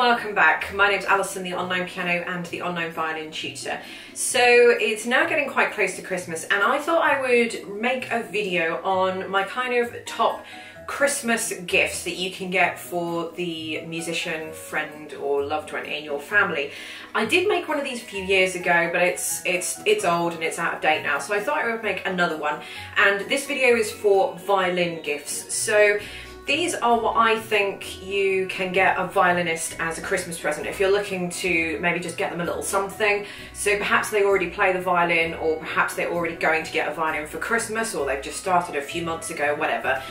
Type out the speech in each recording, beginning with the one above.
welcome back. My name's Alison, the online piano and the online violin tutor. So it's now getting quite close to Christmas and I thought I would make a video on my kind of top Christmas gifts that you can get for the musician, friend or loved one in your family. I did make one of these a few years ago, but it's old and it's out of date now, so I thought I would make another one. And this video is for violin gifts. So these are what I think you can get a violinist as a Christmas present if you're looking to maybe just get them a little something. So perhaps they already play the violin, or perhaps they're already going to get a violin for Christmas, or they've just started a few months ago, whatever.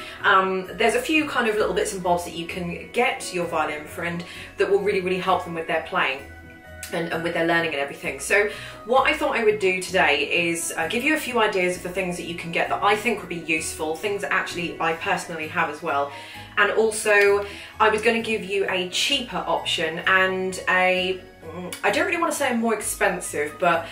There's a few kind of little bits and bobs that you can get your violin friend that will really help them with their playing. And with their learning and everything. So what I thought I would do today is give you a few ideas of the things that you can get that I think would be useful, things that actually I personally have as well. And also I was going to give you a cheaper option and I don't really want to say a more expensive, but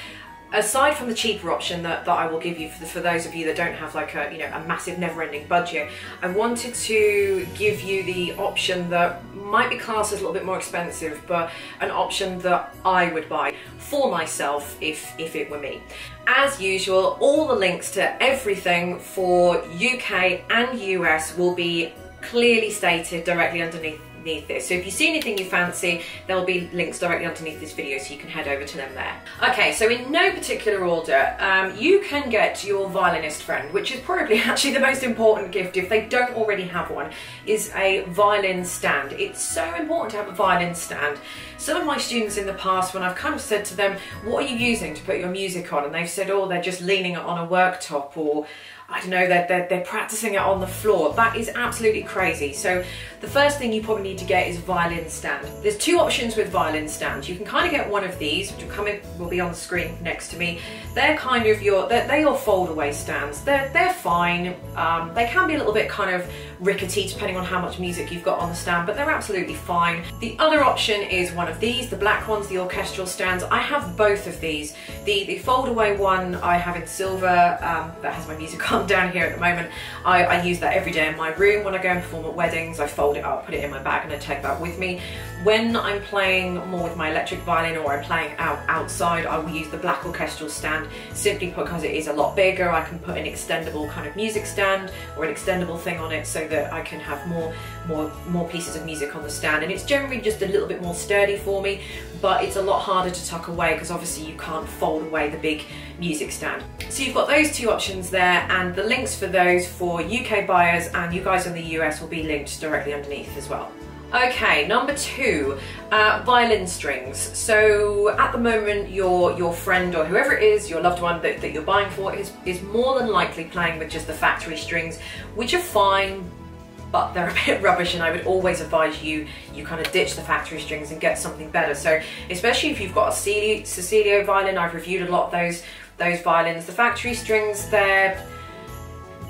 aside from the cheaper option that I will give you for those of you that don't have like a massive never-ending budget, I wanted to give you the option that might be classed as a little bit more expensive, but an option that I would buy for myself if it were me. As usual, all the links to everything for UK and US will be clearly stated directly underneath this. So if you see anything you fancy, there'll be links directly underneath this video so you can head over to them there. Okay, so in no particular order, you can get your violinist friend, which is probably actually the most important gift if they don't already have one, is a violin stand. It's so important to have a violin stand. Some of my students in the past, when I've kind of said to them, what are you using to put your music on? And they've said, oh, they're just leaning it on a worktop, or I don't know, they're practicing it on the floor. That is absolutely crazy. So the first thing you probably need to get is a violin stand. There's two options with violin stands. You can kind of get one of these, which will be on the screen next to me. They're kind of they're your fold away stands. They're fine. They can be a little bit kind of rickety depending on how much music you've got on the stand, but they're absolutely fine. The other option is one of these, the black ones, the orchestral stands. I have both of these. The fold away one I have in silver, that has my music on down here at the moment. I use that every day in my room. When I go and perform at weddings, I fold it up, put it in my bag, and I take that with me. When I'm playing more with my electric violin or I'm playing outside, I will use the black orchestral stand simply because it is a lot bigger. I can put an extendable kind of music stand or an extendable thing on it so that I can have more pieces of music on the stand, and it's generally just a little bit more sturdy for me, but it's a lot harder to tuck away because obviously you can't fold away the big music stand. So you've got those two options there, and the links for those for UK buyers and you guys in the US will be linked directly underneath as well. Okay, number two, violin strings. So at the moment your friend or whoever it is, your loved one that you're buying for is more than likely playing with just the factory strings, which are fine, but they're a bit rubbish, and I would always advise you kind of ditch the factory strings and get something better. So especially if you've got a Cecilio violin, I've reviewed a lot of those violins. The factory strings,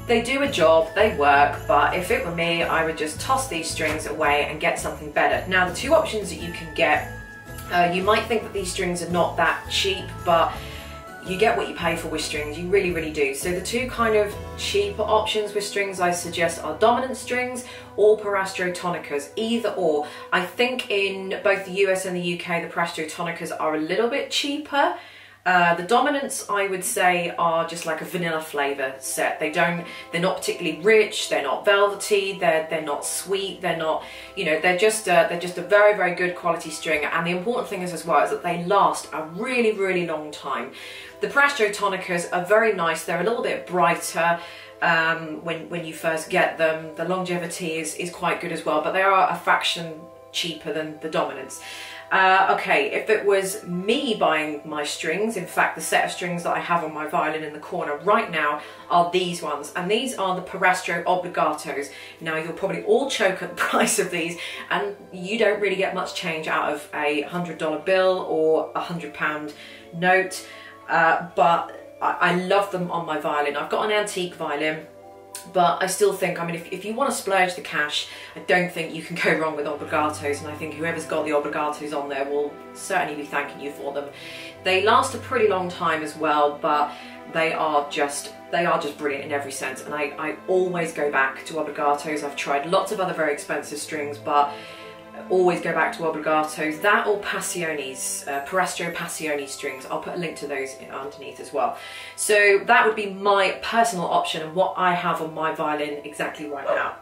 they do a job, they work, but if it were me, I would just toss these strings away and get something better. Now, the two options that you can get, you might think that these strings are not that cheap, but you get what you pay for with strings, you really do. So the two kind of cheaper options with strings I suggest are dominant strings or parastro tonicas, either or. I think in both the US and the UK, the parastro tonicas are a little bit cheaper. The dominants, I would say, are just like a vanilla flavour set. They're not particularly rich, they're not velvety, they're not sweet, they're not, they're just a very good quality string. And the important thing is as well is that they last a really long time. The parastro tonicas are very nice, they're a little bit brighter when you first get them. The longevity is quite good as well, but they are a fraction cheaper than the dominants. Okay, if it was me buying my strings, in fact the set of strings that I have on my violin in the corner right now are these ones, and these are the Parastro Obligatos. Now you'll probably all choke at the price of these, and you don't really get much change out of a $100 bill or a £100 note, but I love them on my violin. I've got an antique violin, but I still think, I mean, if you want to splurge the cash, I don't think you can go wrong with obligatos, and I think whoever's got the obligatos on there will certainly be thanking you for them. They last a pretty long time as well, but they are just brilliant in every sense, and I always go back to obligatos. I've tried lots of other very expensive strings, but always go back to obligatos. That or Passiones, Parastro Passione strings. I'll put a link to those underneath as well. So that would be my personal option and what I have on my violin exactly right now.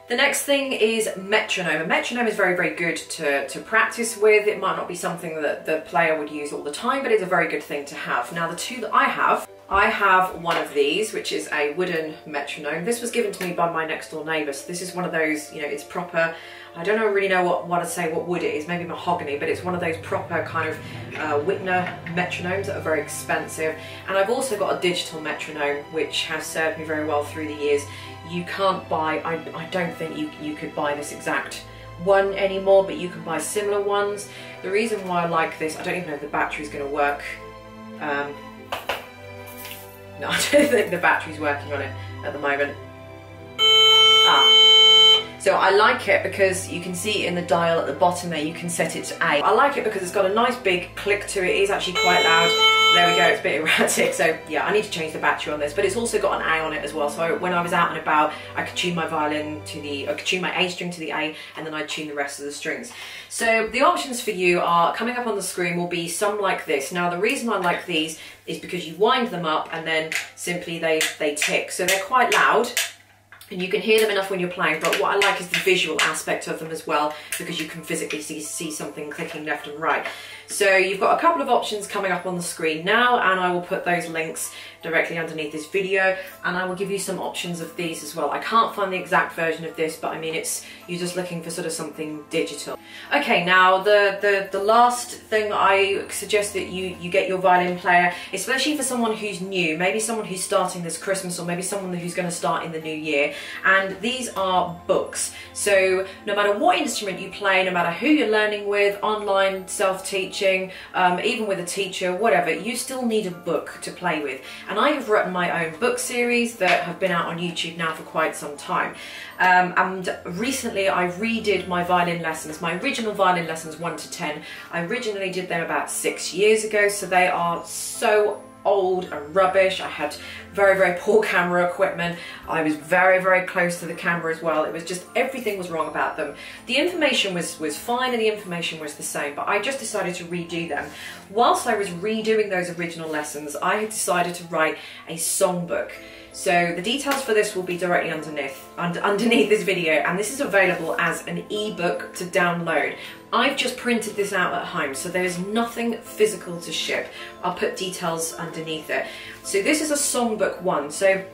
The next thing is metronome. A metronome is very, very good to practice with. It might not be something that the player would use all the time, but it's a very good thing to have. Now the two that I have one of these, which is a wooden metronome. This was given to me by my next door neighbour. So this is one of those, you know, it's proper, I don't really know what to say, what wood it is, maybe mahogany, but it's one of those proper kind of Whitner metronomes that are very expensive. And I've also got a digital metronome, which has served me very well through the years. You can't buy, I don't think you could buy this exact one anymore, but you can buy similar ones. The reason why I like this, I don't even know if the battery's going to work. No, I don't think the battery's working on it at the moment. So I like it because you can see in the dial at the bottom there, you can set it to A. I like it because it's got a nice big click to it. It is actually quite loud. There we go, it's a bit erratic. So yeah, I need to change the battery on this, but it's also got an A on it as well. So when I was out and about, I could tune my violin to the, I could tune my A string to the A, and then I'd tune the rest of the strings. So the options for you are, coming up on the screen will be some like this. Now the reason I like these is because you wind them up and then simply they tick. So they're quite loud, and you can hear them enough when you're playing, but what I like is the visual aspect of them as well, because you can physically see something clicking left and right. So you've got a couple of options coming up on the screen now, and I will put those links directly underneath this video, and I will give you some options of these as well. I can't find the exact version of this, but I mean, you're just looking for sort of something digital. Okay, now the last thing I suggest that you get your violin player, especially for someone who's new, maybe someone who's starting this Christmas, or maybe someone who's going to start in the new year, and these are books. So no matter what instrument you play, no matter who you're learning with, online, self-teaching, even with a teacher, whatever, you still need a book to play with. And I have written my own book series that have been out on YouTube now for quite some time. And recently I redid my violin lessons, my original violin lessons 1 to 10. I originally did them about 6 years ago, so they are so old and rubbish. I had very, very poor camera equipment. I was very, very close to the camera as well. It was just, everything was wrong about them. The information was fine and the information was the same, but I just decided to redo them. Whilst I was redoing those original lessons, I had decided to write a songbook. So the details for this will be directly underneath this video, and this is available as an ebook to download. I've just printed this out at home, so there's nothing physical to ship. I'll put details underneath it. So this is a songbook 1. So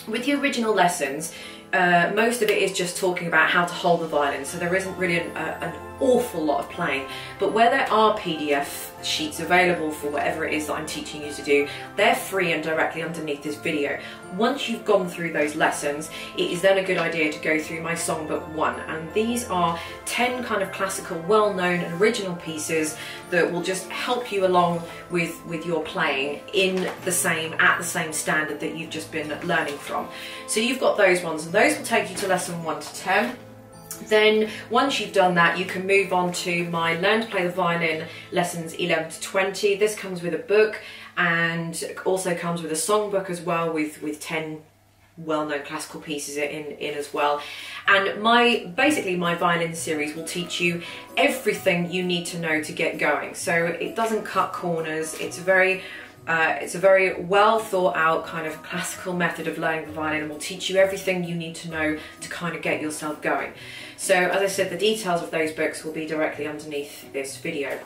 with the original lessons, most of it is just talking about how to hold the violin, so there isn't really an awful lot of playing. But where there are PDF sheets available for whatever it is that I'm teaching you to do, they're free and directly underneath this video. Once you've gone through those lessons, it is then a good idea to go through my songbook 1, and these are 10 kind of classical, well-known and original pieces that will just help you along with your playing at the same standard that you've just been learning from. So you've got those ones, and those will take you to lesson 1 to 10. Then once you've done that, you can move on to my Learn to Play the Violin lessons 11 to 20. This comes with a book and also comes with a songbook as well, with 10 well-known classical pieces in as well. And basically my violin series will teach you everything you need to know to get going. So it doesn't cut corners. It's a very well thought out kind of classical method of learning the violin, and will teach you everything you need to know to kind of get yourself going. So as I said, the details of those books will be directly underneath this video.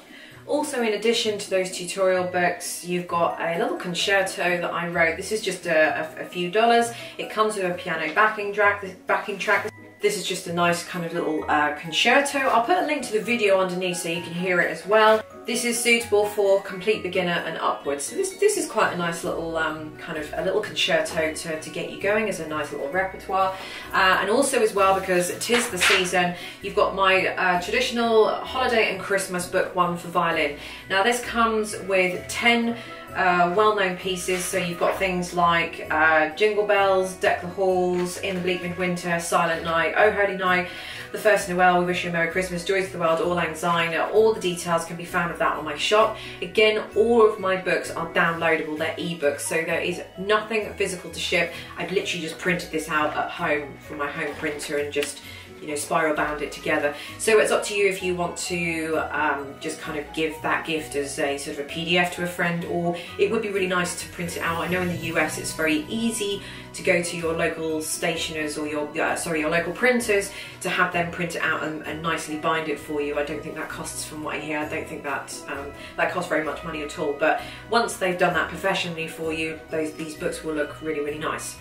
Also, in addition to those tutorial books, you've got a little concerto that I wrote. This is just a few dollars. It comes with a piano backing track. This is just a nice kind of little concerto. I'll put a link to the video underneath so you can hear it as well. This is suitable for complete beginner and upwards. So this is quite a nice little kind of a little concerto to get you going as a nice little repertoire. And also as well, because it is the season, you've got my traditional holiday and Christmas book 1 for violin. Now this comes with 10 well-known pieces, so you've got things like Jingle Bells, Deck the Halls, In the Bleak Midwinter, Silent Night, Oh Holy Night, The First Noel, We Wish You a Merry Christmas, Joys of the World, Auld Lang Syne. All the details can be found of that on my shop. Again, all of my books are downloadable, they're ebooks, so there is nothing physical to ship. I've literally just printed this out at home from my home printer and just you know, spiral bound it together. So it's up to you if you want to just kind of give that gift as a sort of a PDF to a friend, or it would be really nice to print it out. I know in the US it's very easy to go to your local stationers or your local printers to have them print it out and nicely bind it for you. I don't think that costs, from what I hear, I don't think that that costs very much money at all. But once they've done that professionally for you, these books will look really, really nice.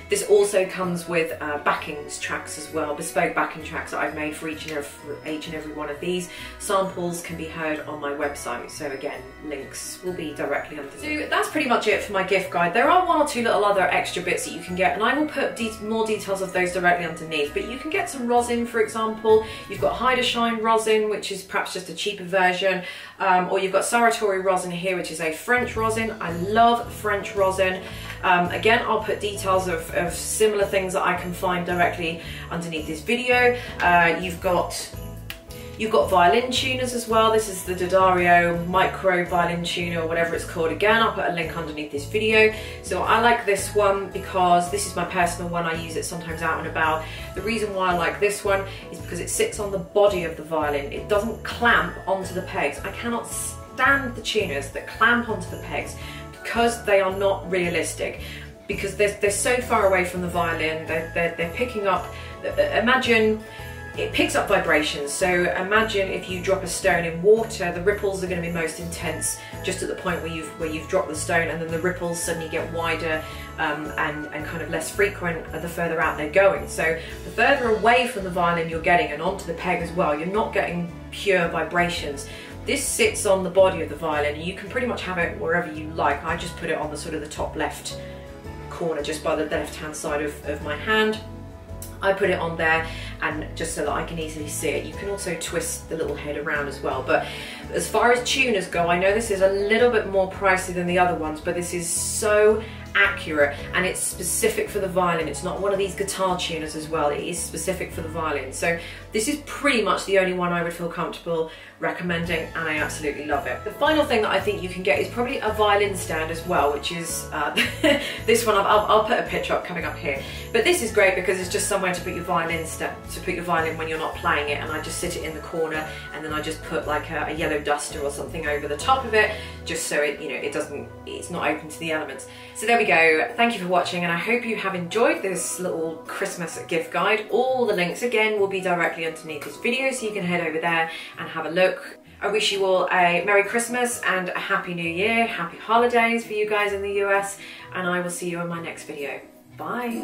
This also comes with backings tracks as well, bespoke backing tracks that I've made for each and every one of these. Samples can be heard on my website, so again, links will be directly under. So that's pretty much it for my gift guide. There are one or two little other extra bits that you can get, and I will put more details of those directly underneath, but you can get some rosin, for example. You've got Hide or Shine rosin, which is perhaps just a cheaper version, or you've got Saratory rosin here, which is a French rosin. I love French rosin. Again, I'll put details of similar things that I can find directly underneath this video. You've got violin tuners as well. This is the D'Addario micro violin tuner, or whatever it's called. Again, I'll put a link underneath this video. So I like this one because this is my personal one. I use it sometimes out and about. The reason why I like this one is because it sits on the body of the violin. It doesn't clamp onto the pegs. I cannot stand the tuners that clamp onto the pegs because they are not realistic. Because they're so far away from the violin, they're picking up, imagine, it picks up vibrations. So imagine if you drop a stone in water, the ripples are going to be most intense just at the point where you've dropped the stone, and then the ripples suddenly get wider and kind of less frequent the further out they're going. So the further away from the violin you're getting, and onto the peg as well, you're not getting pure vibrations. This sits on the body of the violin, and you can pretty much have it wherever you like. I just put it on the sort of the top left corner, just by the left hand side of my hand. I put it on there, and just so that I can easily see it. You can also twist the little head around as well. But as far as tuners go, I know this is a little bit more pricey than the other ones, but this is so accurate, and it's specific for the violin. It's not one of these guitar tuners as well. It is specific for the violin. So this is pretty much the only one I would feel comfortable recommending, and I absolutely love it. The final thing that I think you can get is probably a violin stand as well, which is this one. I'll put a picture up coming up here. But this is great because it's just somewhere to put your violin stand, to put your violin when you're not playing it, and I just sit it in the corner, and then I just put like a yellow duster or something over the top of it, just so it, you know, it's not open to the elements. So there we go. Thank you for watching, and I hope you have enjoyed this little Christmas gift guide. All the links again will be directly underneath this video, so you can head over there and have a look. I wish you all a Merry Christmas and a Happy New Year, Happy Holidays for you guys in the US, and I will see you in my next video. Bye.